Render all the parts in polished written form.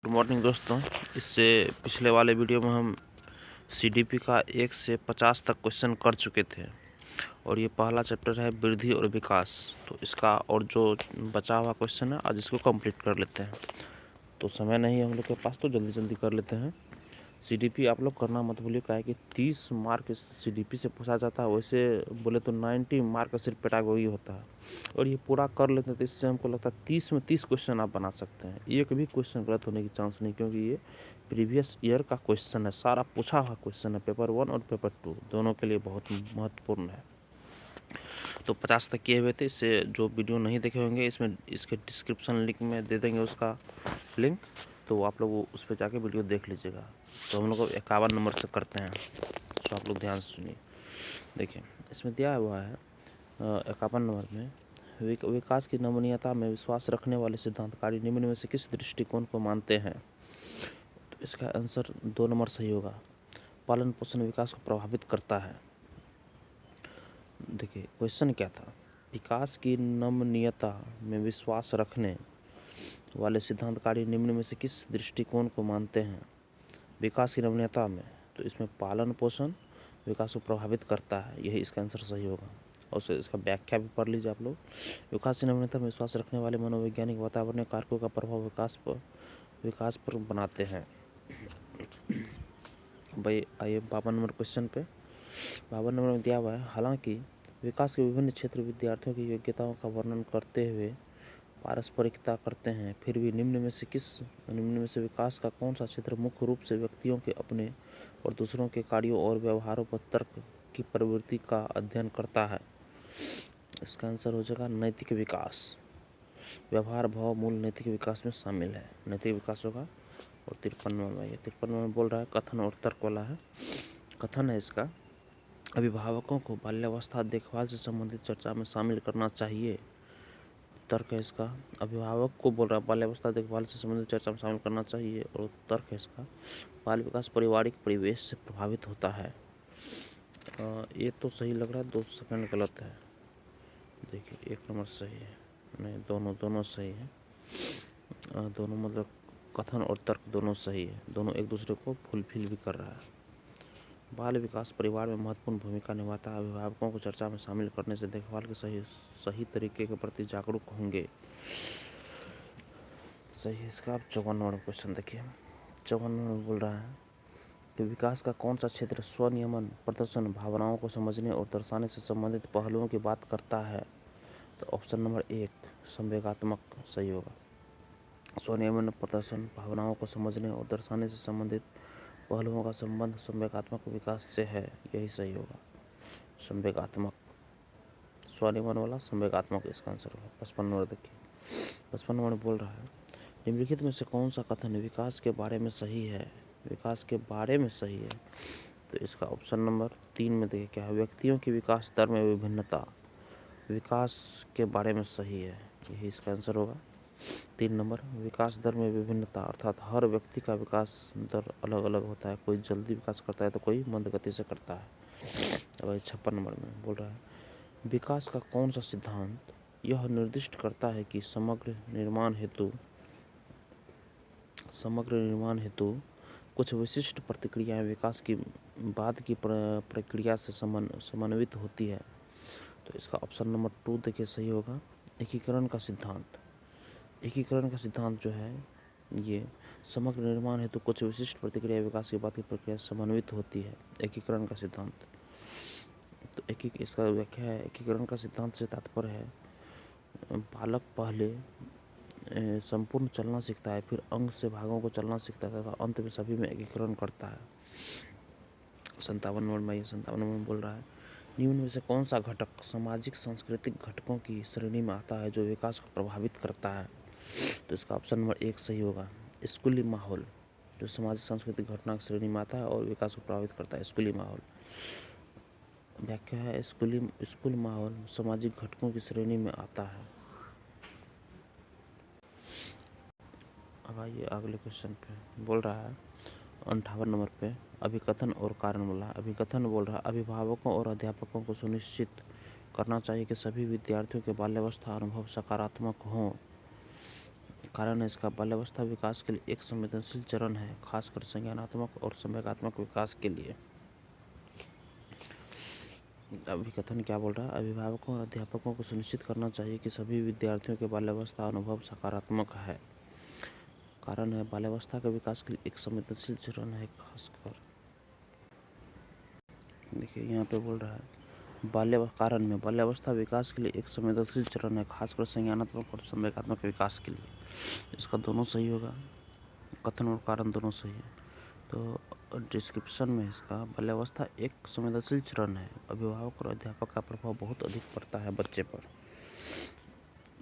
Good morning दोस्तों। इससे पिछले वाले वीडियो में हम सीडीपी का 1 से 50 तक क्वेश्चन कर चुके थे और ये पहला चैप्टर है वृद्धि और विकास। तो इसका और जो बचा हुआ क्वेश्चन है आज इसको कंप्लीट कर लेते हैं। तो समय नहीं है हम लोग के पास, तो जल्दी जल्दी कर लेते हैं। सीडीपी आप लोग करना मत भूलिए, क्या है कि 30 मार्क सीडीपी से पूछा जाता है, वैसे बोले तो 90 मार्क का सिर्फ पेडागोगी होता है। और ये पूरा कर लेते हैं तो इससे हमको लगता है 30 में 30 क्वेश्चन आप बना सकते हैं। एक भी क्वेश्चन गलत होने की चांस नहीं, क्योंकि ये प्रीवियस ईयर का क्वेश्चन है, सारा पूछा हुआ क्वेश्चन है। पेपर 1 और पेपर 2 दोनों के लिए बहुत महत्वपूर्ण है। तो 50 तक किए हुए थे। इससे जो वीडियो नहीं देखे होंगे, इसमें इसके डिस्क्रिप्शन लिंक में दे देंगे उसका लिंक, तो आप लोग उस पर जाके वीडियो देख लीजिएगा। तो हम लोग 51 नंबर से करते हैं, तो आप लोग ध्यान से सुनिए। देखिए इसमें दिया हुआ है 51 नंबर में, विकास की नमनीयता में विश्वास रखने वाले सिद्धांतकारी निम्न में से किस दृष्टिकोण को मानते हैं। तो इसका आंसर 2 नंबर सही होगा। पालन पोषण विकास को प्रभावित करता है। देखिए क्वेश्चन क्या था, विकास की नमनीयता में विश्वास रखने वाले सिद्धांतकारी निम्न में से किस दृष्टिकोण को मानते हैं। विकास की नमनीयता में, तो इसमें पालन पोषण विकास को प्रभावित करता है, यही इसका आंसर सही होगा। और इसका व्याख्या भी पढ़ लीजिए आप लोग। विकास की नमनीयता में विश्वास रखने वाले मनोवैज्ञानिक वातावरणीय कारकों का प्रभाव विकास पर बनाते हैं। भाई आइए 52 नंबर क्वेश्चन पे। 52 नंबर में दिया हुआ है, हालांकि विकास के विभिन्न क्षेत्र विद्यार्थियों की योग्यताओं का वर्णन करते हुए पारस्परिकता करते हैं, फिर भी निम्न में से विकास का कौन सा क्षेत्र मुख्य रूप से व्यक्तियों के अपने और दूसरों के कार्यों और व्यवहारों पर तर्क की प्रवृत्ति का अध्ययन करता है। इसका आंसर हो जाएगा नैतिक विकास। व्यवहार भाव मूल नैतिक विकास में शामिल है, नैतिक विकास होगा। और 53 में बोल रहा है, कथन और तर्क वाला है। कथन है इसका, अभिभावकों को बाल्यावस्था देखभाल से संबंधित चर्चा में शामिल करना चाहिए। तर्क है इसका, अभिभावक को बोल रहा है बाल्यावस्था देखभाल से संबंधित चर्चा में शामिल करना चाहिए। और तर्क है इसका, बाल विकास पारिवारिक परिवेश से प्रभावित होता है। ये तो सही लग रहा है, 2 सेकंड गलत है। देखिए 1 नंबर सही है, नहीं दोनों सही है। दोनों मतलब कथन और तर्क दोनों सही है, दोनों एक दूसरे को फुलफिल भी कर रहा है। बाल विकास परिवार में महत्वपूर्ण भूमिका निभाता है। अभिभावकों को चर्चा में शामिल करने से देखभाल के सही तरीके के प्रति जागरूक होंगे, सही है इसका। आप 54 नंबर क्वेश्चन देखिए। 54 में बोल रहा है कि विकास का कौन सा क्षेत्र स्वनियमन, प्रदर्शन, भावनाओं को समझने और दर्शाने से संबंधित पहलुओं की बात करता है। तो ऑप्शन नंबर 1 संवेगात्मक सही होगा। स्वनियमन, प्रदर्शन, भावनाओं को समझने और दर्शाने से संबंधित पहलुओं का संबंध संवेगात्मक विकास से है, यही सही होगा। संवेगात्मक, स्वनियमन वाला संवेगात्मक इसका आंसर होगा। 55 नंबर देखिए। 55 नंबर बोल रहा है, निम्नलिखित में से कौन सा कथन विकास के बारे में सही है। विकास के बारे में सही है, तो इसका ऑप्शन नंबर 3 में देखिए क्या है, व्यक्तियों की विकास दर में विभिन्नता विकास के बारे में सही है, यही इसका आंसर होगा। 3 नंबर, विकास दर में विभिन्नता अर्थात हर व्यक्ति का विकास दर अलग अलग होता है, कोई जल्दी विकास करता है तो कोई मंद गति से करता है। अब 56 नंबर में बोल रहा है, विकास का कौन सा सिद्धांत यह निर्दिष्ट करता है कि समग्र निर्माण हेतु कुछ विशिष्ट प्रतिक्रियाएं विकास की बाद की प्रक्रिया से समन्वित होती है। तो इसका ऑप्शन नंबर 2 देखिए सही होगा। एकीकरण का सिद्धांत जो है, ये समग्र निर्माण हेतु कुछ विशिष्ट प्रतिक्रिया विकास की बाद की प्रक्रिया से समन्वित होती है, एकीकरण का सिद्धांत। तो इसका व्याख्या है, एकीकरण का सिद्धांत से तात्पर्य है बालक पहले संपूर्ण चलना सीखता है, फिर अंग से भागों को चलना सीखता है तथा अंत में सभी में एकीकरण करता है। 57 में बोल रहा है, निम्न में से कौन सा घटक सामाजिक सांस्कृतिक घटकों की श्रेणी में आता है जो विकास को प्रभावित करता है। तो इसका ऑप्शन नंबर 1 सही होगा। स्कूली माहौल, जो सामाजिक सांस्कृतिक घटना की श्रेणी में आता है और विकास को प्रभावित करता है, स्कूली माहौल। व्याख्या है, स्कूल माहौल सामाजिक घटकों की श्रेणी में आता है। अब आइए अगले क्वेश्चन पे। बोल रहा है 58 नंबर पे, अभिकथन और कारण बोला। अभिकथन बोल रहा है, अभिभावकों और अध्यापकों को सुनिश्चित करना चाहिए कि सभी विद्यार्थियों के बाल्यावस्था अनुभव सकारात्मक हों। कारण है इसका बाल्यावस्था विकास के लिए एक संवेदनशील चरण है, खासकर संज्ञानात्मक और संवेगात्मक विकास के लिए। अभिकथन क्या बोल रहा है? अभिभावकों और अध्यापकों को सुनिश्चित करना चाहिए कि सभी विद्यार्थियों के बाल्यावस्था अनुभव सकारात्मक है। कारण है बाल्यावस्था के विकास के लिए एक संवेदनशील चरण है, खासकर। देखिए यहाँ पे बोल रहा है कारण में बाल्यावस्था विकास के लिए एक संवेदनशील चरण है, खासकर संज्ञानात्मक और संवेगात्मक विकास के लिए। इसका दोनों सही होगा, कथन और कारण दोनों सही है। तो डिस्क्रिप्शन में इसका बाल्यावस्था एक संवेदनशील चरण है, अभिभावक और अध्यापक का प्रभाव बहुत अधिक पड़ता है बच्चे पर।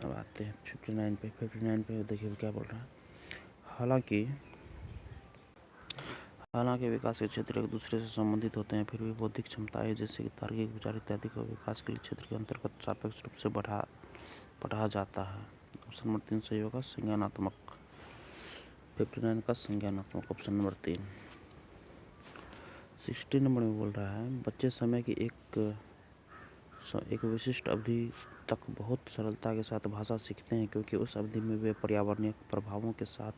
अब आते हैं 59 पे। 59 पे देखिए क्या बोल रहा है? हालांकि विकास के क्षेत्र एक दूसरे से संबंधित होते हैं, फिर भी बौद्धिक क्षमताएं जैसे कि तार्किक विचार इत्यादि को विकास के लिए क्षेत्र के अंतर्गत सापेक्ष रूप से पढ़ा जाता है। ऑप्शन नंबर 3 सही होगा, संज्ञानात्मक। 59 का संज्ञानात्मक, ऑप्शन नंबर 3। 60 नंबर में बोल रहा है बच्चे समय की एक विशिष्ट अवधि तक बहुत सरलता के साथ भाषा सीखते हैं, क्योंकि उस अवधि में वे पर्यावरणीय प्रभावों के साथ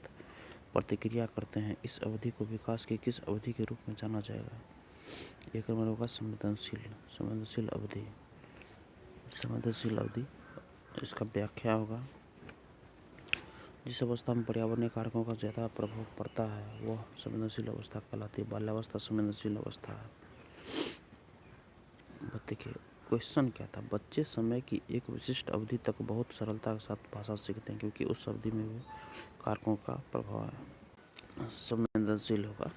प्रतिक्रिया करते हैं। इस अवधि को विकास की किस अवधि के रूप में जाना जाएगा? एक नंबर होगा संवेदनशील अवधि। इसका व्याख्या होगा जिस अवस्था में पर्यावरणीय कारकों का ज्यादा प्रभाव पड़ता है वह संवेदनशील अवस्था कहलाती है। बाल्यावस्था संवेदनशील अवस्था है। देखिए क्वेश्चन क्या था? बच्चे समय की एक विशिष्ट अवधि तक बहुत सरलता के साथ भाषा सीखते हैं, क्योंकि उस अवधि में वे कारकों का प्रभाव है। संवेदनशील होगा,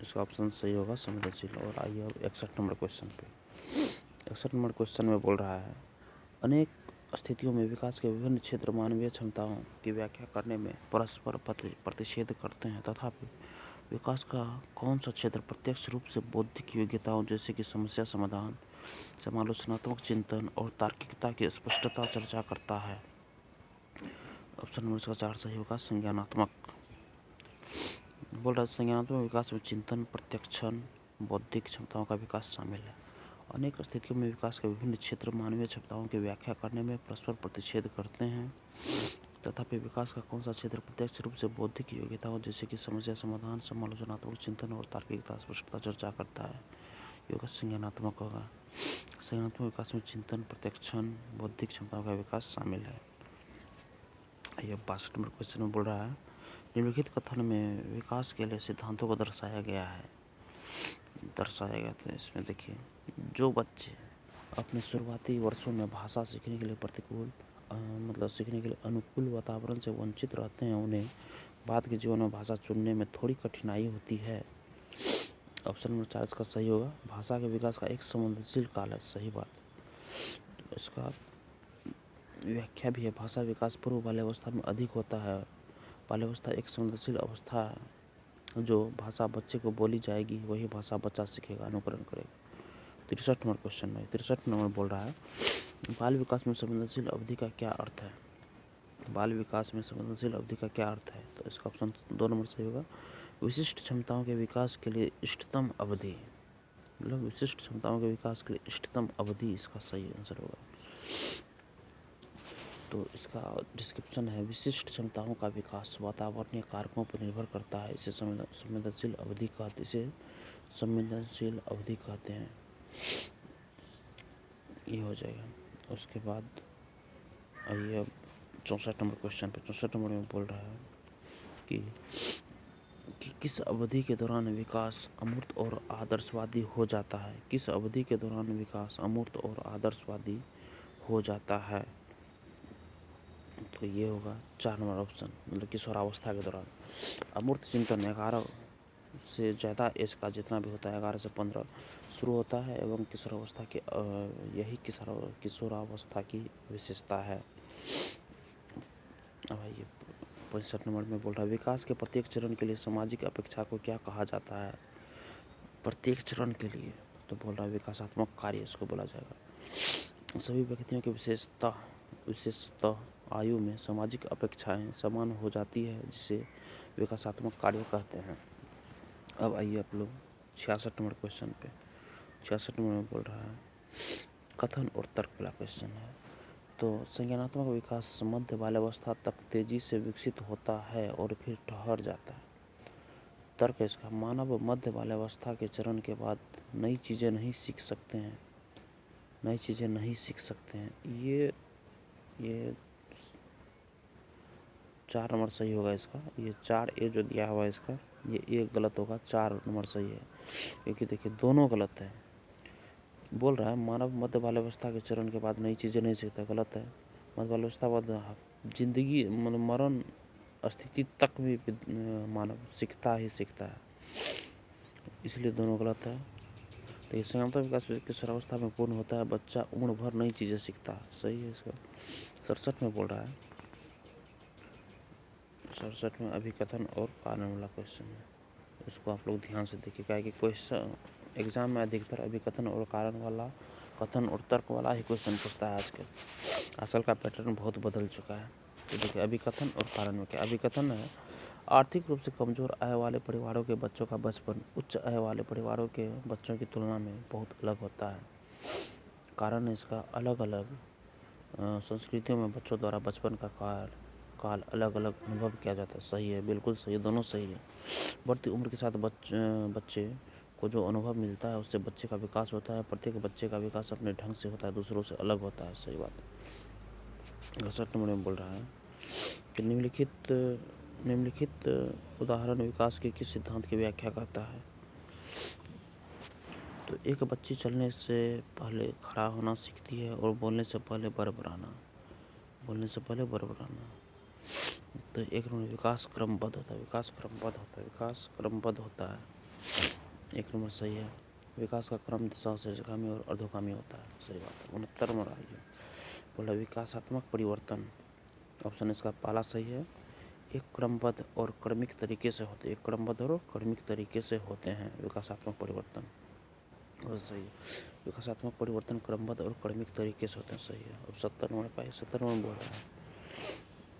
इसका ऑप्शन सही होगा, संवेदनशील। और आइए अब 61 नंबर क्वेश्चन पे। 61 नंबर क्वेश्चन में बोल रहा है अनेक स्थितियों में विकास के विभिन्न क्षेत्र मानवीय क्षमताओं की व्याख्या करने में परस्पर प्रतिषेध करते हैं, तथापि विकास का कौन सा क्षेत्र प्रत्यक्ष रूप से बौद्धिक योग्यताओं जैसे कि समस्या समाधान, समालोचनात्मक चिंतन और तार्किकता की स्पष्टता चर्चा करता है? ऑप्शन नंबर 4 सही होगा, संज्ञानात्मक। बोल रहा है संज्ञानात्मक विकास में चिंतन, प्रत्यक्षण, बौद्धिक क्षमताओं का विकास शामिल है। अनेक स्थितियों में विकास के विभिन्न क्षेत्र मानवीय क्षमताओं की व्याख्या करने में परस्पर प्रतिषेध करते हैं, तथापि विकास का कौन सा क्षेत्र प्रत्यक्ष रूप से बौद्धिक योग्यताओं जैसे कि समस्या समाधान, समालोचनात्मक चिंतन और तार्किकता स्पष्टता चर्चा करता है? योगा संज्ञानात्मक होगा। संज्ञानात्मक विकास में चिंतन, प्रत्यक्षण, बौद्धिक क्षमताओं का विकास शामिल है। यह 62 नंबर क्वेश्चन में बोल रहा है निम्नलिखित कथन में विकास के लिए सिद्धांतों को दर्शाया गया था। इसमें देखिए जो बच्चे अपने शुरुआती वर्षों में भाषा सीखने के लिए सीखने के लिए अनुकूल वातावरण से वंचित रहते हैं, उन्हें बाद के जीवन में भाषा चुनने में थोड़ी कठिनाई होती है। ऑप्शन नंबर 4 इसका सही होगा, भाषा के विकास का एक संवेदनशील काल है। सही बात। तो इसका व्याख्या भी है, भाषा विकास पूर्व बाल्यावस्था में अधिक होता है। बाल्यावस्था एक संवेदनशील अवस्था है, जो भाषा बच्चे को बोली जाएगी वही भाषा बच्चा सीखेगा, अनुकरण करेगा। 63 नंबर क्वेश्चन है। 63 नंबर बोल रहा है बाल विकास में संवेदनशील अवधि का क्या अर्थ है? बाल विकास में संवेदनशील अवधि का क्या अर्थ है? तो इसका ऑप्शन 2 नंबर सही होगा, विशिष्ट क्षमताओं के विकास के लिए इष्टतम अवधि। मतलब विशिष्ट क्षमताओं के विकास के लिए इष्टतम अवधि इसका सही आंसर होगा। तो इसका डिस्क्रिप्शन है विशिष्ट क्षमताओं का विकास वातावरणीय कारकों पर निर्भर करता है, इसे संवेदनशील अवधि कहते हैं। ये हो जाएगा। उसके बाद आइए अब 64 नंबर क्वेश्चन पे। 64 नंबर में बोल रहा है कि किस अवधि के दौरान विकास अमूर्त और आदर्शवादी हो जाता है? किस अवधि के दौरान विकास अमूर्त और आदर्शवादी हो जाता है? तो ये होगा 4 नंबर ऑप्शन, मतलब किशोरावस्था के दौरान। अमूर्त चिंतन 11 से ज़्यादा एज का जितना भी होता है 11 से 15 शुरू होता है, एवं किशोरावस्था की यही किशोरावस्था की विशेषता है। अब ये 65 नंबर में बोल रहा है विकास के प्रत्येक चरण के लिए सामाजिक अपेक्षा को क्या कहा जाता है? प्रत्येक चरण के लिए तो बोल रहा है विकासात्मक कार्य इसको बोला जाएगा। सभी व्यक्तियों की विशेषतः आयु में सामाजिक अपेक्षाएं समान हो जाती है, जिसे विकासात्मक कार्य कहते हैं। अब आइए आप लोग 66 नंबर क्वेश्चन पे। 66 नंबर में बोल रहा है कथन और तर्क वाला क्वेश्चन है। तो संज्ञानात्मक विकास मध्य बाल्यावस्था तक तेजी से विकसित होता है और फिर ठहर जाता है। तर्क इसका, मानव मध्य बाल्यावस्था के चरण के बाद नई चीज़ें नहीं सीख सकते हैं, नई चीज़ें नहीं सीख सकते हैं। ये 4 नंबर सही होगा इसका। ये 4A जो दिया हुआ है इसका, ये एक गलत होगा, 4 नंबर सही है, क्योंकि देखिए दोनों गलत है। बोल रहा है मानव मध्य बाल्यावस्था के चरण के बाद नई चीज़ें नहीं सीखता, गलत है। मध्य बाल्यावस्था बाद जिंदगी मरण स्थिति तक भी मानव सीखता ही सीखता है, इसलिए दोनों गलत है। तो ये संज्ञानात्मक विकास किस अवस्था में पूर्ण होता है? बच्चा उम्र भर नई चीज़ें सीखता है, सही है इसका। 67 में बोल रहा है, 67 में अभिकथन और कारण वाला क्वेश्चन है, इसको आप लोग ध्यान से देखिए, कि क्वेश्चन एग्जाम में अधिकतर अभिकथन और कारण वाला, कथन और तर्क वाला ही क्वेश्चन पूछता है आजकल। आजकल का पैटर्न बहुत बदल चुका है। तो देखिए अभिकथन और कारण में क्या, अभिकथन है आर्थिक रूप से कमजोर आय वाले परिवारों के बच्चों का बचपन उच्च आय वाले परिवारों के बच्चों की तुलना में बहुत अलग होता है। कारण इसका, अलग अलग संस्कृतियों में बच्चों द्वारा बचपन का काल अलग अलग अनुभव किया जाता है, सही है, बिल्कुल सही है, दोनों सही है। बढ़ती उम्र के साथ बच्चे को जो अनुभव मिलता है उससे बच्चे का विकास होता है। प्रत्येक बच्चे का विकास अपने ढंग से होता है, दूसरों से अलग होता है, सही बात है। 68 नंबर में बोल रहा है कि निम्नलिखित उदाहरण विकास के किस सिद्धांत की व्याख्या करता है? तो एक बच्ची चलने से पहले खड़ा होना सीखती है और बोलने से पहले बड़बड़ाना, तो एक नंबर विकास क्रमबद्ध होता है, विकास क्रमबद्ध होता है, एक नंबर सही है। विकास का क्रम दिशा शीर्षगामी और अर्धगामी होता है, सही बात है। 69 नंबर आइए, बोला विकासात्मक परिवर्तन, ऑप्शन इसका पहला सही है। एक क्रमबद्ध और क्रमिक तरीके से होते हैं, एक क्रमबद्ध और क्रमिक तरीके से होते हैं विकासात्मक परिवर्तन, और सही है। विकासात्मक परिवर्तन क्रमबद्ध और क्रमिक तरीके से होते हैं, सही है। अब 70 नंबर पाइए, 70 नंबर बोल रहा है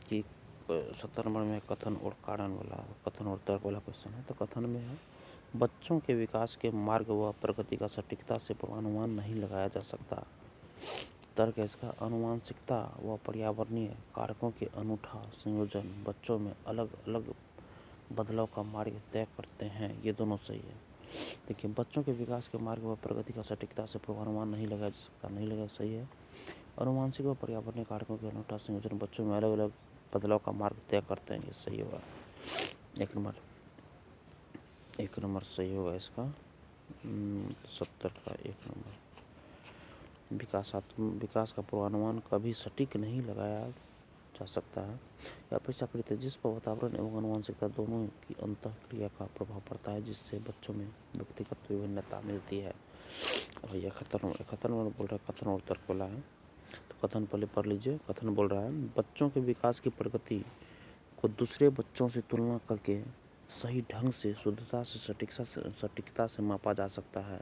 कि 70 नंबर में कथन और कारण वाला, कथन और तर्क वाला क्वेश्चन है। तो कथन में है बच्चों के विकास के मार्ग व प्रगति का सटीकता से पूर्वानुमान नहीं लगाया जा सकता। तर्क है इसका, आनुवंशिकता व पर्यावरणीय कारकों के अनूठा संयोजन बच्चों में अलग अलग बदलाव का मार्ग तय करते हैं, ये दोनों सही है। देखिए बच्चों के विकास के मार्ग व प्रगति का सटीकता से पूर्वानुमान नहीं लगाया जा सकता, नहीं लगा, सही है। आनुवंशिक व पर्यावरणीय कारकों के अनूठा संयोजन बच्चों में अलग अलग बदलाव का मार्ग तय करते हैं, ये सही होगा। एक नंबर सही होगा इसका, 70 का 1 नंबर। विकास का पूर्वानुमान कभी सटीक नहीं लगाया जा सकता है, यह अपेक्षाकृत है, जिस पर वातावरण एवं आनुवंशिकता दोनों की अंतःक्रिया का प्रभाव पड़ता है, जिससे बच्चों में व्यक्तिगत विभिन्नता मिलती है। और यह 71 नंबर बोल रहा है, कथन और तर्क वाला है। तो कथन पहले पढ़ लीजिए। कथन बोल रहा है बच्चों के विकास की प्रगति को दूसरे बच्चों से तुलना करके सही ढंग से, शुद्धता से, सटीकता से मापा जा सकता है।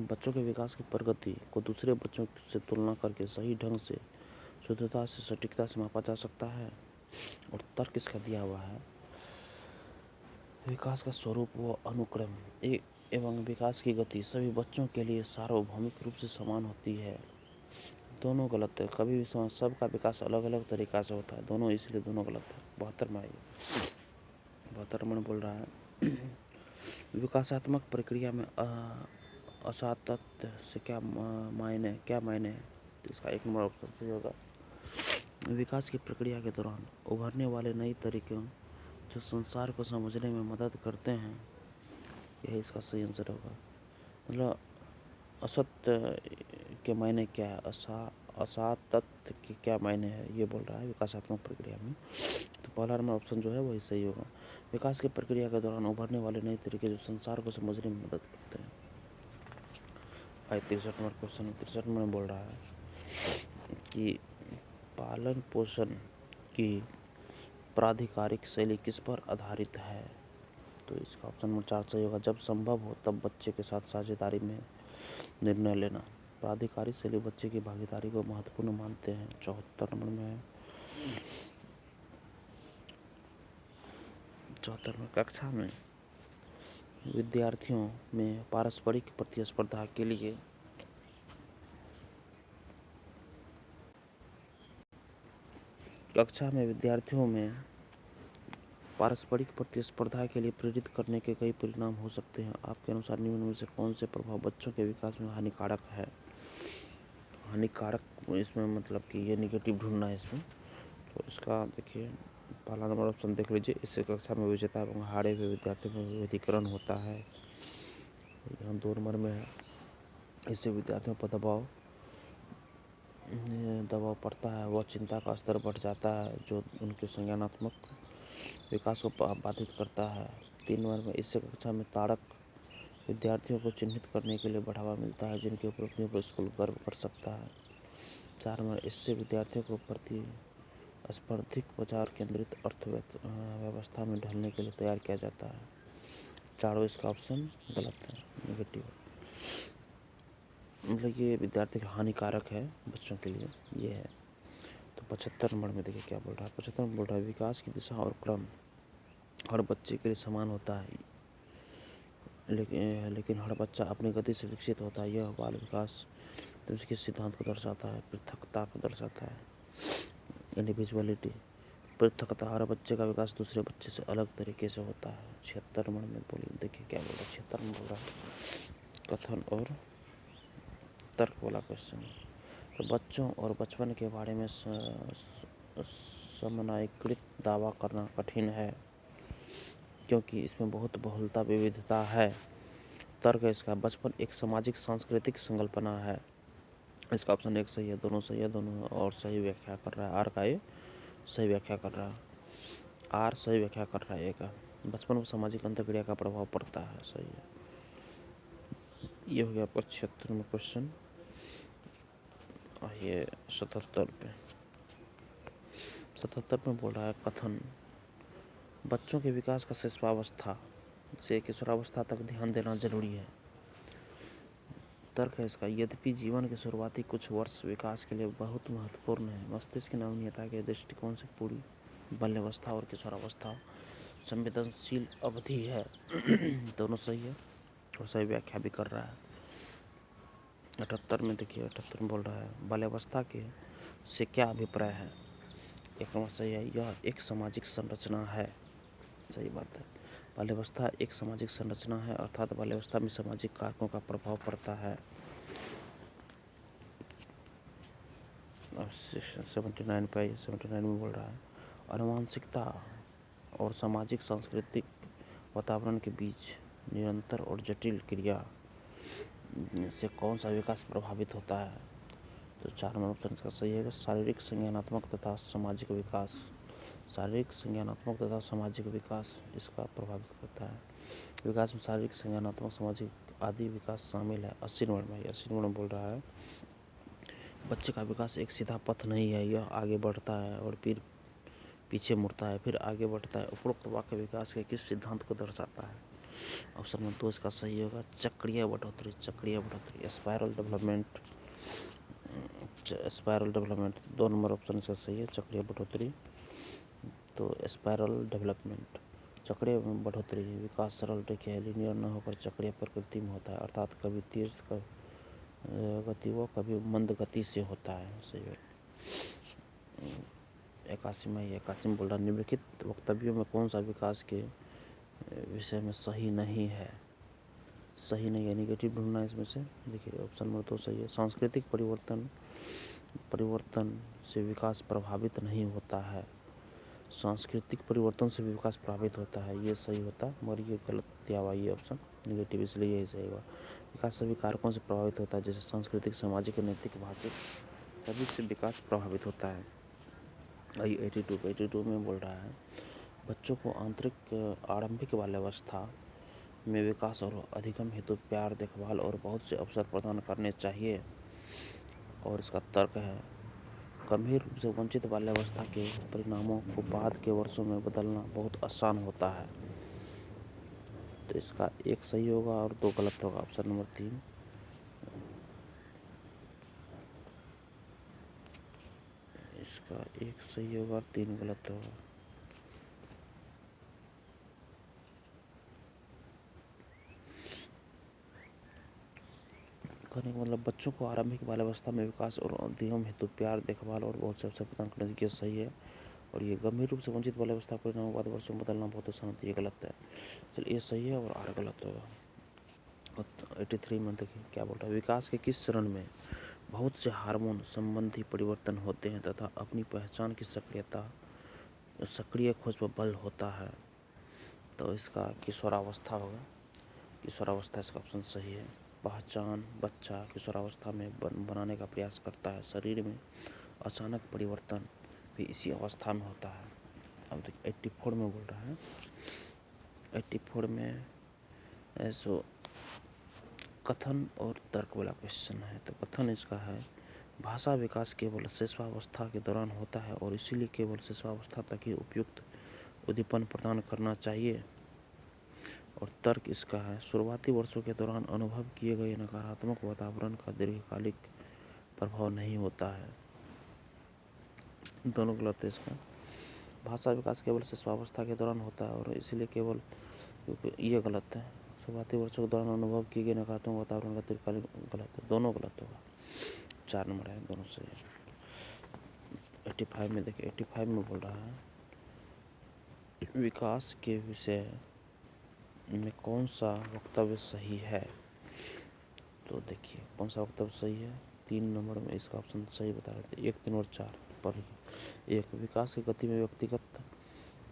बच्चों के विकास की प्रगति को दूसरे बच्चों से तुलना करके सही ढंग से, शुद्धता से, सटीकता से मापा जा सकता है। और तर्क इसका दिया हुआ है विकास का स्वरूप व अनुक्रम एवं विकास की गति सभी बच्चों के लिए सार्वभौमिक रूप से समान होती है, दोनों गलत है। कभी भी सबका विकास अलग अलग तरीका से होता है, दोनों, इसलिए दोनों गलत है। 72 में आइए, 72 में बोल रहा है विकासात्मक प्रक्रिया में असातत्य से क्या मायने है? तो इसका 1 नंबर ऑप्शन सही होगा। विकास की प्रक्रिया के दौरान उभरने वाले नए तरीकों जो संसार को समझने में मदद करते हैं, यही इसका सही आंसर होगा। मतलब असत्य के मायने क्या है, असातत्य के क्या मायने है, ये बोल रहा है विकासात्मक प्रक्रिया में। तो पहला नंबर ऑप्शन जो है वही सही होगा। विकास की प्रक्रिया के दौरान उभरने वाले नए तरीके जो संसार को समझने में मदद करते हैं। 63 नंबर क्वेश्चन, 63 में बोल रहा है कि पालन पोषण की प्राधिकारिक शैली किस पर आधारित है? तो इसका ऑप्शन नंबर 4 सही होगा। जब संभव हो तब बच्चे के साथ साझेदारी में निर्णय लेना। प्राधिकारी शैली बच्चे की भागीदारी को महत्वपूर्ण मानते हैं। 74 नंबर में है, 74 में कक्षा में विद्यार्थियों में पारस्परिक प्रतिस्पर्धा के लिए कक्षा में विद्यार्थियों में पारस्परिक प्रतिस्पर्धा के लिए प्रेरित करने के कई परिणाम हो सकते हैं। आपके अनुसार निम्न में से कौन से प्रभाव बच्चों के विकास में हानिकारक है? हानिकारक इसमें मतलब कि ये निगेटिव ढूंढना है इसमें। तो इसका देखिए पहला नंबर ऑप्शन देख लीजिए, इससे कक्षा में विजेता एवं हारे हुए विद्यार्थियों में विभेदीकरण होता है। यहाँ 2 नंबर में है, इससे विद्यार्थियों पर दबाव पड़ता है, वह चिंता का स्तर बढ़ जाता है जो उनके संज्ञानात्मक विकास को बाधित करता है। 3 नंबर में इससे कक्षा में ताड़क विद्यार्थियों को चिन्हित करने के लिए बढ़ावा मिलता है जिनकी उपलब्धियों पर स्कूल गर्व कर सकता है। 4 नंबर इससे विद्यार्थियों को प्रतिस्पर्धिक बाजार केंद्रित अर्थव्यवस्था में ढलने के लिए तैयार किया जाता है। चारों इसका ऑप्शन गलत है, नेगेटिव। मतलब ये विद्यार्थी हानिकारक है बच्चों के लिए, ये है। तो 75 नंबर में देखिए क्या बोल रहा है। 75 में बोल रहा है विकास की दिशा और क्रम हर बच्चे के लिए समान होता है, लेकिन हर बच्चा अपनी गति से विकसित होता है। यह बाल विकास के सिद्धांत को दर्शाता है, पृथकता को दर्शाता है, इंडिविजुअलिटी। पृथकता, हर बच्चे का विकास दूसरे बच्चे से अलग तरीके से होता है। 76 नंबर में बोलिए, देखिए क्या बोल रहा है। 76 में बोल रहा है कथन और तर्क वाला क्वेश्चन। तो बच्चों और बचपन के बारे में समन्वयकृत दावा करना कठिन है क्योंकि इसमें बहुत बहुलता विविधता है। तर्क है इसका, बचपन एक सामाजिक सांस्कृतिक संकल्पना है। इसका ऑप्शन 1 सही है, दोनों सही है, दोनों और सही व्याख्या कर रहा है। आर का ये सही व्याख्या कर रहा है, आर सही व्याख्या कर रहा है। एक बचपन में सामाजिक अंतर्क्रिया का प्रभाव पड़ता है, सही है। ये हो गया आपका 76 में क्वेश्चन। ये 77 पे 77 में बोल रहा है कथन बच्चों के विकास का शिशुआवस्था से किशोरावस्था तक ध्यान देना जरूरी है। तर्क है इसका, यद्यपि जीवन के शुरुआती कुछ वर्ष विकास के लिए बहुत महत्वपूर्ण है, मस्तिष्क की नवीनता के दृष्टिकोण से पूरी बाल्यावस्था और किशोरावस्था संवेदनशील अवधि है। दोनों सही है और सही व्याख्या भी कर रहा है। 78 में देखिए, 78 में बोल रहा है बाल्यावस्था के से क्या अभिप्राय है। एक नंबर सही है, यह एक सामाजिक संरचना है, सही बात है। बाल्यावस्था एक सामाजिक संरचना है, अर्थात बाल्यावस्था में सामाजिक कारकों का प्रभाव पड़ता है। 79 पे 79 में बोल रहा है आनुवंशिकता और सामाजिक सांस्कृतिक वातावरण के बीच निरंतर और जटिल क्रिया से कौन सा विकास प्रभावित होता है। तो 4 नंबर ऑप्शन इसका सही है, शारीरिक संज्ञानात्मक तथा सामाजिक विकास। शारीरिक संज्ञानात्मक तथा सामाजिक विकास इसका प्रभावित करता है। विकास में शारीरिक संज्ञानात्मक सामाजिक आदि विकास शामिल है। 80 नंबर में 80 नंबर में बोल रहा है बच्चे का विकास एक सीधा पथ नहीं है, यह आगे बढ़ता है और फिर पीछे मुड़ता है, फिर आगे बढ़ता है। उपरोक्त वाक्य विकास के किस सिद्धांत को दर्शाता है। ऑप्शन नंबर 2 इसका सही होगा, चक्रीय बढ़ोतरी। चक्रीय बढ़ोतरी, spiral development. Spiral development 2 number option इसका सही है, चक्रीय बढ़ोतरी। तो स्पाइरल डेवलपमेंट, चक्रीय बढ़ोतरी विकास सरल रेखीय लीनियर न होकर चक्रीय प्रकृति में होता है, अर्थात कभी तेज गति व कभी मंद गति से होता है, सही है। 81 में बोल रहा निम्नलिखित वक्तव्यों में कौन सा विकास के विषय में सही नहीं है। सही नहीं है, निगेटिव ढूंढना इसमें से। देखिए ऑप्शन नंबर 2 सही है, सांस्कृतिक परिवर्तन से विकास प्रभावित नहीं होता है। सांस्कृतिक परिवर्तन से विकास प्रभावित होता है, ये सही होता, मगर ये गलत दिया हुआ ये ऑप्शन निगेटिव, इसलिए यही सही हुआ। विकास सभी कारकों से प्रभावित होता है, जैसे सांस्कृतिक, सामाजिक, नैतिक, भाषिक, सभी से विकास प्रभावित होता है। 82 में बोल रहा है बच्चों को आरंभिक बाल्यावस्था में विकास और अधिगम हेतु प्यार, देखभाल और बहुत से अवसर प्रदान करने चाहिए। और इसका तर्क है गंभीर रूप से वंचित बाल्यावस्था के परिणामों को बाद के वर्षों में बदलना बहुत आसान होता है। तो इसका 1 सही होगा और 2 गलत होगा, ऑप्शन नंबर 3। इसका 1 सही होगा और 3 गलत होगा। कहने का मतलब बच्चों को आरंभिक बाल्यावस्था में विकास और अधिगम हेतु प्यार, देखभाल और बहुत से अवसर प्रदान करने के सही है। और ये गंभीर रूप से वंचित बाल्यावस्था परिणामों के बाद वर्षों में बदलना बहुत आसान होता है, ये गलत है। चलिए ये सही है और आर गलत होगा। 83 में देखिए क्या बोल रहा है, विकास के किस चरण में बहुत से हार्मोन संबंधी परिवर्तन होते हैं तथा अपनी पहचान की सक्रिय खोज पर बल होता है। तो इसका किशोरावस्था होगा, किशोरावस्था इसका ऑप्शन सही है। पहचान बच्चा किशोरावस्था में बनाने का प्रयास करता है, शरीर में अचानक परिवर्तन भी इसी अवस्था में होता है। अब देखिए 84 में बोल रहा है, 84 में ऐसो कथन और तर्क वाला क्वेश्चन है। तो कथन इसका है, भाषा विकास केवल शिशुअवस्था के दौरान होता है और इसीलिए केवल शिशुअवस्था तक ही उपयुक्त उद्दीपन प्रदान करना चाहिए। और तर्क इसका है, शुरुआती वर्षों के दौरान अनुभव किए गए नकारात्मक वातावरण का दीर्घकालिक प्रभाव नहीं होता है। दोनों गलत है इसका। भाषा विकास केवल शिशुअवस्था के दौरान होता है और इसीलिए केवल, ये गलत है। शुरुआती वर्षों के दौरान अनुभव किए गए नकारात्मक वातावरण का दीर्घकालिक, गलत है। दोनों गलत होगा। 4 नंबर है, दोनों सही है। 85 में देखिए, 85 में बोल रहा है, विकास के विषय में कौन सा वक्तव्य सही है। तो देखिए कौन सा वक्तव्य सही है। 3 नंबर में इसका ऑप्शन सही बता रहे थे। 1, 3 और 4 पढ़िए। 1, विकास की गति में व्यक्तिगत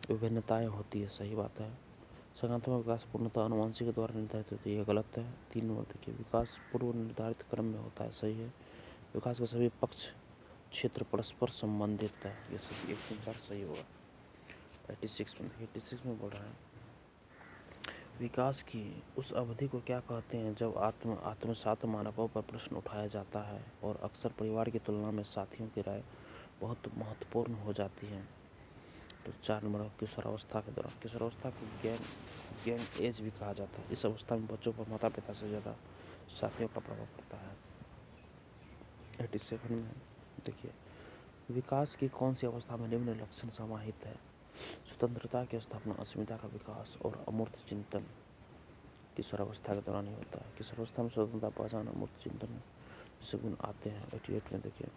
विभिन्नताएं होती है, सही बात है। संज्ञानात्मक विकास पूर्णतः अनुवांशिक के द्वारा निर्धारित होती है, यह गलत है। 3 नंबर देखिए, विकास पूर्व निर्धारित क्रम में होता है, सही है। विकास के सभी पक्ष क्षेत्र परस्पर संबंधित है, ये सभी 1 से 4 सही होगा। 86 में बोल रहा है, विकास की उस अवधि को क्या कहते हैं जब आत्मसात मानकों पर प्रश्न उठाया जाता है और अक्सर परिवार की तुलना में साथियों की राय बहुत महत्वपूर्ण हो जाती है। तो 4 नंबर किशोरावस्था के दौरान, किशोरावस्था को गैंग एज भी कहा जाता है। इस अवस्था में बच्चों पर माता पिता से ज़्यादा साथियों का प्रभाव पड़ता है। 87 में देखिए, विकास की कौन सी अवस्था में निम्न लक्षण समाहित है। स्वतंत्रता की स्थापना, अस्मिता का विकास और अमूर्त चिंतन किशोरावस्था के दौरान ही होता है। किशोरावस्था में स्वतंत्रता, पहचान, अमूर्त चिंतन जैसे गुण आते हैं। 88 में देखिए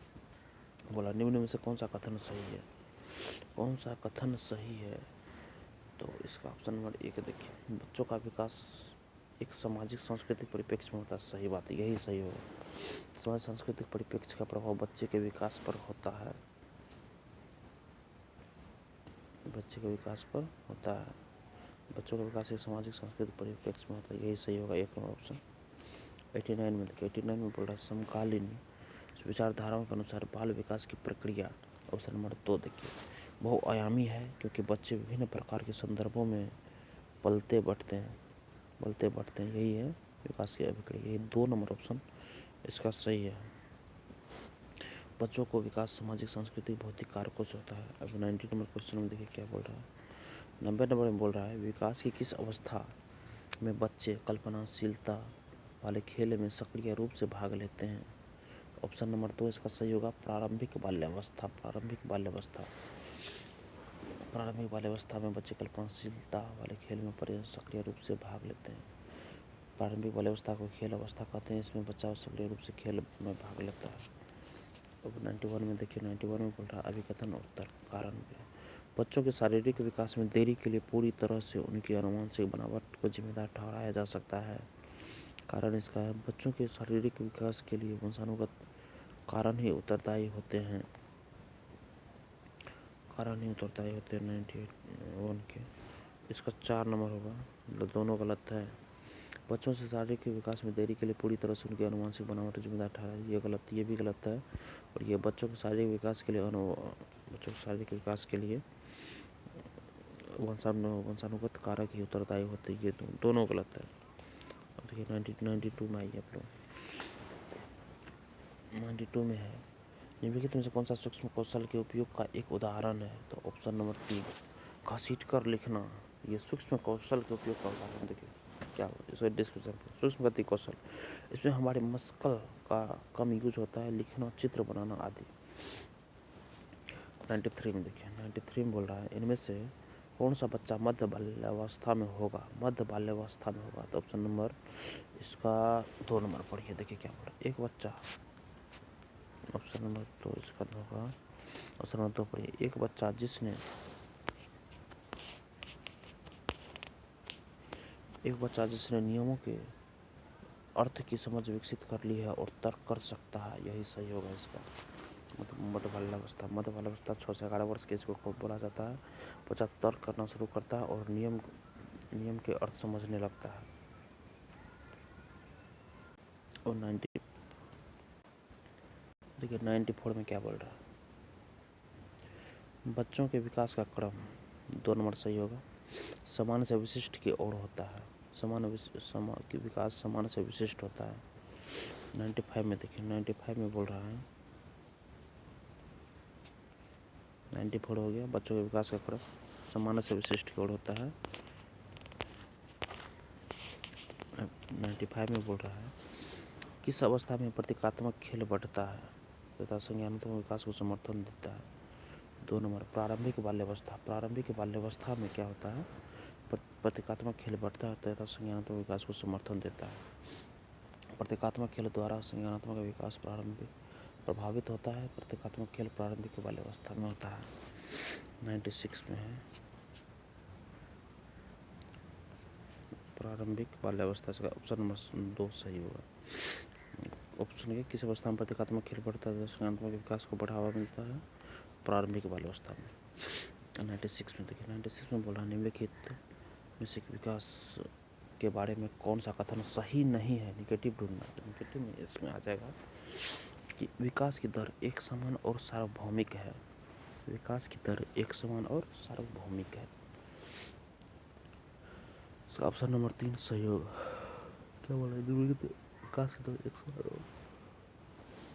बोला, निम्न में से कौन सा कथन सही है। कौन सा कथन सही है, तो इसका ऑप्शन नंबर 1 देखिए, बच्चों का विकास एक सामाजिक सांस्कृतिक परिप्रेक्ष्य में होता है, सही बात है, यही सही होगा। समाज सांस्कृतिक परिप्रेक्ष्य का प्रभाव बच्चे के विकास पर होता है, बच्चे के विकास पर होता है। बच्चों का विकास एक सामाजिक सांस्कृतिक परिप्रेक्ष्य में होता है, यही सही होगा, 1 नंबर ऑप्शन। 89 में देखिए, 89 में बोल रहा है, समकालीन विचारधाराओं के अनुसार बाल विकास की प्रक्रिया, ऑप्शन नंबर 2 देखिए, बहुआयामी है क्योंकि बच्चे विभिन्न प्रकार के संदर्भों में पलते बढ़ते हैं, यही है विकास की अभिक्रिया, यही 2 नंबर ऑप्शन इसका सही है। बच्चों को विकास सामाजिक सांस्कृतिक भौतिक कारकों से होता है। अब 90 नंबर क्वेश्चन में देखिए क्या बोल रहा है। 90 नंबर में बोल रहा है, विकास की किस अवस्था में बच्चे कल्पनाशीलता वाले खेल में सक्रिय रूप से भाग लेते हैं। ऑप्शन नंबर 2 इसका सही होगा, प्रारंभिक बाल्यावस्था। प्रारंभिक बाल्यावस्था में बच्चे कल्पनाशीलता वाले खेल में सक्रिय रूप से भाग लेते हैं। प्रारंभिक बाल्यावस्था को खेल अवस्था कहते हैं, इसमें बच्चा सक्रिय रूप से खेल में भाग लेता है। अब 91 में देखिए, 91 में बोल रहा है, अभिकथन और तर्क कारण भी। बच्चों के शारीरिक विकास में देरी के लिए पूरी तरह से उनकी आनुवंशिक बनावट को जिम्मेदार ठहराया जा सकता है। कारण इसका है, बच्चों के शारीरिक विकास के लिए वंशानुगत कारण ही उत्तरदायी होते हैं। 91 के, इसका 4 नंबर होगा, दोनों गलत है। बच्चों से शारीरिक विकास में देरी के लिए पूरी तरह से उनकी आनुवंशिक बनावट जिम्मेदार ठहराया, ये भी गलत है। और ये बच्चों के शारीरिक विकास के लिए वंशानुगत कारक ही उत्तरदायी होते हैं, ये दोनों गलत है। अब देखिए 92 में आइए आप लोग, 92 में है, निम्नलिखित में से कौन सा सूक्ष्म कौशल के उपयोग का एक उदाहरण है। तो ऑप्शन नंबर 3, घसीट कर लिखना, ये सूक्ष्म कौशल के उपयोग का उदाहरण। देखिए क्या इसका डिस्क्रिप्शन, सूक्ष्म गति कौशल, इसमें हमारे मस्कल का कम यूज होता है, लिखना, चित्र बनाना आदि। 93 में देखिए, 93 में बोल रहा है, इनमें से कौन सा बच्चा मध्य बाल्यावस्था में होगा। तो ऑप्शन नंबर इसका 2 नंबर पढ़िए, देखिए क्या बोल रहा है, एक बच्चा, ऑप्शन नंबर 2 इसका होगा, ऑप्शन नंबर 2 पढ़िए, एक बच्चा जिसने नियमों के अर्थ की समझ विकसित कर ली है और तर्क कर सकता है, यही सही होगा इसका। मध्य बाल्यावस्था 6 से 11 वर्ष के इसको बोला जाता है। बच्चा तर्क करना शुरू करता है और नियम के अर्थ समझने लगता है। और 94 में क्या बोल रहा है, बच्चों के विकास का क्रम 2 नंबर सही होगा, सामान्य से विशिष्ट की ओर होता है। विकास सामान्य से विशिष्ट होता है। 95 में देखिए, 95 में बोल रहा है, 94 हो गया, बच्चों के विकास का क्रम सामान्य से विशिष्ट की ओर होता है। 95 में बोल रहा है, किस अवस्था में प्रतीकात्मक खेल बढ़ता है तथा संज्ञानात्मक विकास को समर्थन देता है। 2 नंबर प्रारंभिक बाल्यावस्था में क्या होता है, प्रतीकात्मक खेल बढ़ता है तथा संज्ञानात्मक विकास को समर्थन देता है। प्रतीकात्मक खेल द्वारा संज्ञानात्मक विकास प्रभावित होता है। प्रतीकात्मक खेल प्रारंभिक बाल्यावस्था में होता है। 96 में है, प्रारंभिक बाल्यावस्था से ऑप्शन नंबर 2 सही होगा। ऑप्शन ए, किस अवस्था में प्रतीकात्मक खेल बढ़ता है, संज्ञानात्मक विकास को बढ़ावा मिलता है, प्रारंभिक बाल्यावस्था में। 96 में देखिए, 96 में बोल रहा है, निम्नलिखित में से विकास के बारे में कौन सा कथन सही नहीं है, निगेटिव ढूंढना। निगेटिव में इसमें आ जाएगा कि विकास की दर एक समान और सार्वभौमिक है। विकास की दर एक समान और सार्वभौमिक है, इसका ऑप्शन नंबर 3 सही होगा। क्या बोला, विकास की दर एक समान और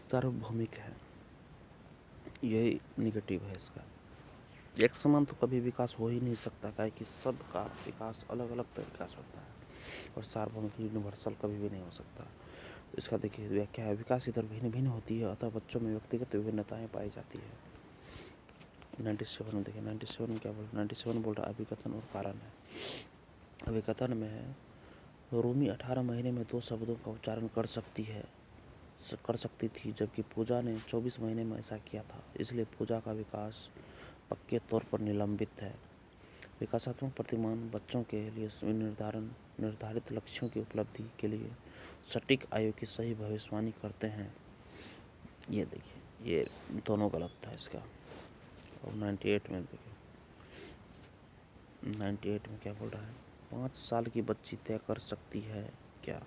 सार्वभौमिक है, यही निगेटिव है इसका। एक समान तो कभी विकास हो ही नहीं सकता, क्या कि सबका विकास अलग अलग तरीका से होता है, और सार्वभौमिक यूनिवर्सल कभी भी नहीं हो सकता। इसका देखिए व्याख्या है, विकास की दर भिन्न भिन्न होती है, अतः बच्चों में व्यक्तिगत विभिन्नताएं पाई जाती है। 97 में देखिए, 97 में क्या बोल, 97 बोल रहा है, अभिकथन और कारण है। अभिकथन में है, रूमी 18 महीने में 2 शब्दों का उच्चारण कर सकती थी, जबकि पूजा ने 24 महीने में ऐसा किया था, इसलिए पूजा का विकास पक्के तौर पर निलंबित है। विकासात्मक प्रतिमान बच्चों के लिए निर्धारित लक्ष्यों की उपलब्धि के लिए सटीक आयु की सही भविष्यवाणी करते हैं। ये देखिए, ये दोनों गलत था इसका। और 98 में देखिए, 98 में क्या बोल रहा है, 5 साल की बच्ची तय कर सकती है क्या।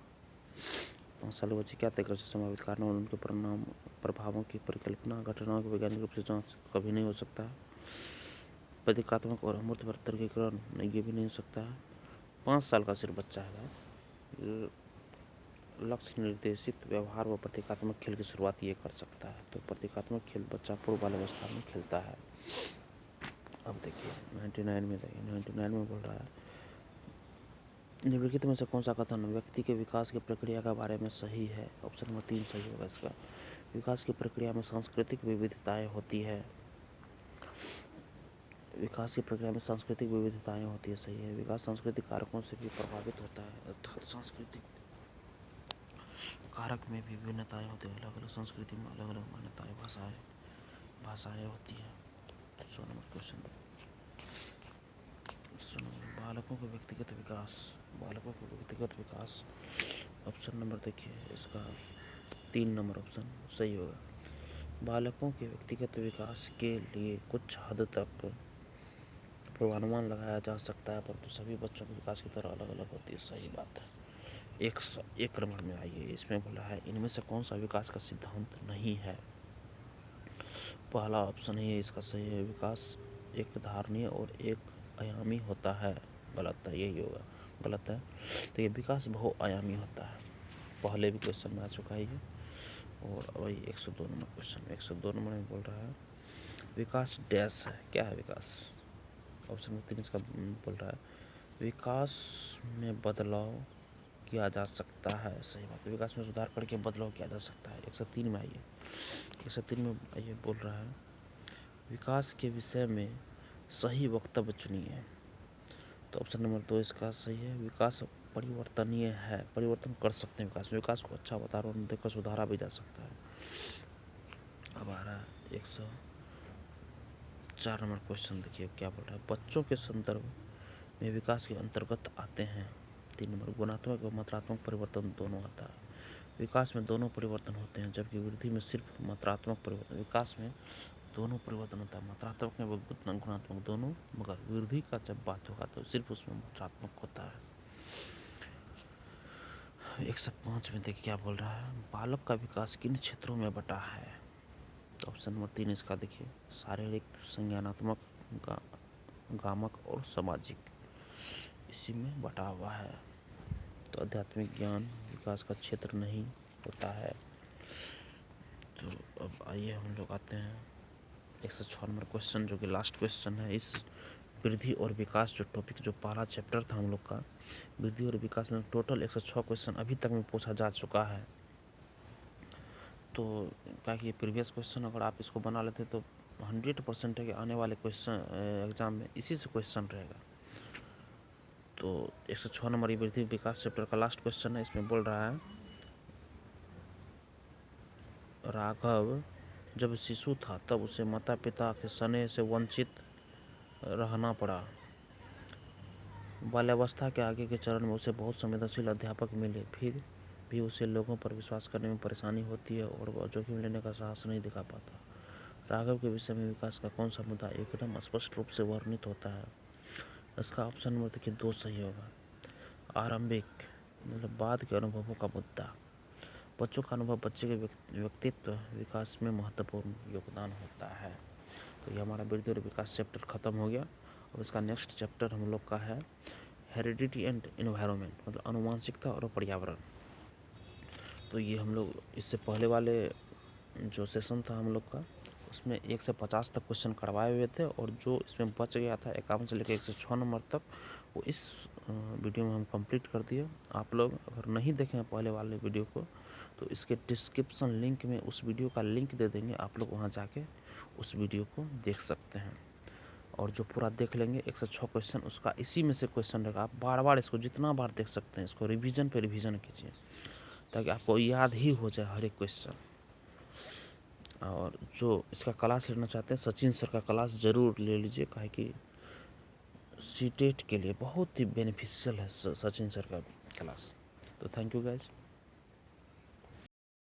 5 साल की बच्ची क्या तय कर सकती है, संभावित कारणों और उनके प्रभावों की परिकल्पना, घटनाओं की वैज्ञानिक रूप से जांच कभी नहीं हो सकता। प्रतीकात्मक और अमूर्त वर्गीकरण ये भी नहीं हो सकता है। 5 साल का सिर्फ बच्चा है, लक्ष्य निर्देशित व्यवहार व प्रतीकात्मक खेल की शुरुआत ये कर सकता है। तो प्रतीकात्मक खेल बच्चा पूर्व बाल्यावस्था में खेलता है। अब देखिए 99 में बोल रहा है, निम्नलिखित में से कौन सा कथन व्यक्ति के विकास की प्रक्रिया के बारे में सही है। ऑप्शन नंबर 3 सही होगा इसका। विकास की प्रक्रिया में सांस्कृतिक विविधताएं होती है। विकास की प्रक्रिया में सांस्कृतिक विविधताएं होती है, सही है। विकास सांस्कृतिक कारकों से भी प्रभावित होता है, अर्थात सांस्कृतिक कारक में भी विभिन्नताएं होती है। अलग अलग संस्कृति में अलग अलग मान्यताएं, भाषाएं होती है। क्वेश्चन, बालकों का व्यक्तिगत विकास, ऑप्शन नंबर देखिए इसका 3 नंबर ऑप्शन सही होगा। बालकों के व्यक्तिगत विकास के लिए कुछ हद तक पूर्वानुमान लगाया जा सकता है, परंतु सभी बच्चों के विकास की दर अलग अलग होती है, सही बात है। एक क्रम में आइए, इसमें बोला है, इनमें से कौन सा विकास का सिद्धांत नहीं है। पहला ऑप्शन ही इसका सही है, विकास एक धारणीय और एक आयामी होता है, गलत है, यही होगा, गलत है। तो ये विकास बहुआयामी होता है, पहले भी क्वेश्चन में आ चुका है ये। और वही 102 नंबर क्वेश्चन, 102 नंबर में बोल रहा है, विकास डैश है, क्या है विकास। ऑप्शन नंबर 3 इसका बोल रहा है, विकास में बदलाव किया जा सकता है, सही बात है। विकास में सुधार करके बदलाव किया जा सकता है। 103 में आइए, 103 में आइए बोल रहा है, विकास के विषय में सही वक्तव्य चुनिए। तो ऑप्शन नंबर 2 इसका सही है, विकास परिवर्तनीय है, परिवर्तन कर सकते हैं विकास को अच्छा वातावरण देकर सुधारा भी जा सकता है। अब आ रहा है 4 नंबर क्वेश्चन देखिए क्या बोल रहा है। बच्चों के संदर्भ में विकास के अंतर्गत आते हैं। 3 नंबर गुणात्मक और मात्रात्मक परिवर्तन दोनों आता है। विकास में दोनों परिवर्तन होते हैं, जबकि वृद्धि में सिर्फ मात्रात्मक परिवर्तन। विकास में दोनों परिवर्तन होता है, मात्रात्मक में गुणात्मक दोनों, मगर वृद्धि का जब बात होगा तो सिर्फ उसमें मात्रात्मक होता है। 105 में देखिए क्या बोल रहा है। बालक का विकास किन क्षेत्रों में बटा है? तो ऑप्शन नंबर 3 इसका देखिए, शारीरिक, संज्ञानात्मक, गामक और सामाजिक, इसी में बटा हुआ है। तो आध्यात्मिक ज्ञान विकास का क्षेत्र नहीं होता है। तो अब आइए हम लोग आते हैं 106 नंबर क्वेश्चन, जो कि लास्ट क्वेश्चन है। इस वृद्धि और विकास जो टॉपिक, जो पहला चैप्टर था हम लोग का, वृद्धि और विकास में टोटल 106 क्वेश्चन अभी तक में पूछा जा चुका है। तो क्या कि ये प्रीवियस क्वेश्चन अगर आप इसको बना लेते तो 100% है कि आने वाले क्वेश्चन एग्जाम में इसी से क्वेश्चन रहेगा। तो 106 नंबर ये वृद्धि विकास चैप्टर का लास्ट क्वेश्चन है। इसमें बोल रहा है, राघव जब शिशु था तब उसे माता पिता के स्नेह से वंचित रहना पड़ा। बाल्यावस्था के आगे के चरण में उसे बहुत संवेदनशील अध्यापक मिले, फिर भी उसे लोगों पर विश्वास करने में परेशानी होती है और वह जोखिम लेने का साहस नहीं दिखा पाता। राघव के विषय में विकास का कौन सा मुद्दा एकदम स्पष्ट रूप से वर्णित होता है? इसका ऑप्शन नंबर देखिए 2 सही होगा। आरंभिक मतलब बाद के अनुभवों का मुद्दा। बच्चों का अनुभव बच्चे के व्यक्तित्व विकास में महत्वपूर्ण योगदान होता है। तो ये हमारा वृद्धि और विकास चैप्टर खत्म हो गया। और इसका नेक्स्ट चैप्टर हम लोग का है हेरिडिटी एंड एनवायरनमेंट, मतलब आनुवंशिकता और पर्यावरण। तो ये हम लोग इससे पहले वाले जो सेशन था हम लोग का, उसमें 1 से 50 तक क्वेश्चन करवाए हुए थे, और जो इसमें बच गया था 51 से लेकर 106 नंबर तक, वो इस वीडियो में हम कंप्लीट कर दिए। आप लोग अगर नहीं देखें हैं पहले वाले वीडियो को, तो इसके डिस्क्रिप्शन लिंक में उस वीडियो का लिंक दे देंगे, आप लोग वहाँ जाके उस वीडियो को देख सकते हैं। और जो पूरा देख लेंगे 106 क्वेश्चन, उसका इसी में से क्वेश्चन रहेगा। आप बार बार इसको जितना बार देख सकते हैं, इसको रिवीजन पे रिवीजन कीजिए, ताकि आपको याद ही हो जाए हर एक क्वेश्चन। और जो इसका क्लास लेना चाहते हैं, सचिन सर का क्लास ज़रूर ले लीजिए, काहे कि सीटेट के लिए बहुत ही बेनिफिशियल है सचिन सर का क्लास। तो थैंक यू गाइज।